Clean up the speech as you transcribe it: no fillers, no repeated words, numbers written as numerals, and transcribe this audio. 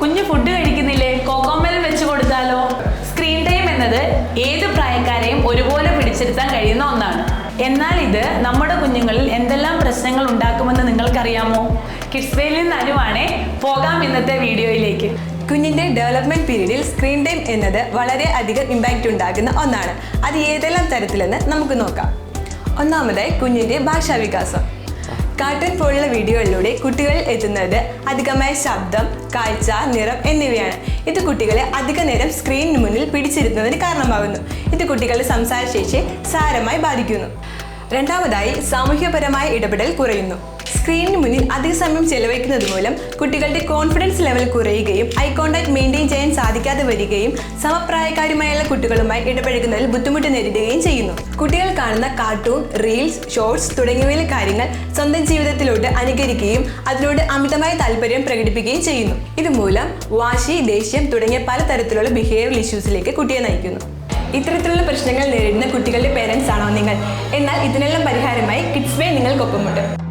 കുഞ്ഞ് ഫുഡ് കഴിക്കുന്നില്ലേ? കോക്കോമെലൻ വെച്ച് കൊടുത്താലോ? സ്ക്രീൻ ടൈം എന്നത് ഏത് പ്രായക്കാരെയും ഒരുപോലെ പിടിച്ചിരുത്താൻ കഴിയുന്ന ഒന്നാണ്. എന്നാൽ ഇത് നമ്മുടെ കുഞ്ഞുങ്ങളിൽ എന്തെല്ലാം പ്രശ്നങ്ങൾ ഉണ്ടാക്കുമെന്ന് നിങ്ങൾക്കറിയാമോ? കിഡ്സ് വേയിൽ നിന്ന് അനുവാണേ. പോകാം ഇന്നത്തെ വീഡിയോയിലേക്ക്. കുഞ്ഞിന്റെ ഡെവലപ്മെന്റ് പീരീഡിൽ സ്ക്രീൻ ടൈം എന്നത് വളരെ അധികം ഇമ്പാക്റ്റ് ഉണ്ടാക്കുന്ന ഒന്നാണ്. അത് ഏതെല്ലാം തരത്തിലെന്ന് നമുക്ക് നോക്കാം. ഒന്നാമതായി കുഞ്ഞിന്റെ ഭാഷാവികാസം. കാർട്ടൂൺ പോലുള്ള വീഡിയോകളിലൂടെ കുട്ടികളിൽ എത്തുന്നത് അധികമായ ശബ്ദം, കാഴ്ച, നിറം എന്നിവയാണ്. ഇത് കുട്ടികളെ അധിക നേരം സ്ക്രീനിന് മുന്നിൽ പിടിച്ചിരുത്തുന്നതിന് കാരണമാകുന്നു. ഇത് കുട്ടികളുടെ സംസാരശേഷിയെ സാരമായി ബാധിക്കുന്നു. രണ്ടാമതായി സാമൂഹ്യപരമായ ഇടപെടൽ കുറയുന്നു. സ്ക്രീനിന് മുന്നിൽ അധിക സമയം ചെലവഴിക്കുന്നത് മൂലം കുട്ടികളുടെ കോൺഫിഡൻസ് ലെവൽ കുറയുകയും ഐ കോണ്ടാക്ട് മെയിൻറ്റെയിൻ ചെയ്യാൻ സാധിക്കാതെ വരികയും സമപ്രായക്കാരുമായുള്ള കുട്ടികളുമായി ഇടപഴകുന്നതിൽ ബുദ്ധിമുട്ട് നേരിടുകയും ചെയ്യുന്നു. കുട്ടികൾ കാണുന്ന കാർട്ടൂൺ, റീൽസ്, ഷോർട്സ് തുടങ്ങിയവയിലെ കാര്യങ്ങൾ സ്വന്തം ജീവിതത്തിലോട്ട് അനുകരിക്കുകയും അതിനോട് അമിതമായ താല്പര്യം പ്രകടിപ്പിക്കുകയും ചെയ്യുന്നു. ഇതുമൂലം വാശി, ദേഷ്യം തുടങ്ങിയ പലതരത്തിലുള്ള ബിഹേവിയറൽ ഇഷ്യൂസിലേക്ക് കുട്ടിയെ നയിക്കുന്നു. ഇത്തരത്തിലുള്ള പ്രശ്നങ്ങൾ നേരിടുന്ന കുട്ടികളുടെ പേരൻസ് ആണോ നിങ്ങൾ? എന്നാൽ ഇതിനെല്ലാം പരിഹാരമായി കിഡ്സ് വേ നിങ്ങൾക്കൊപ്പമുണ്ട്.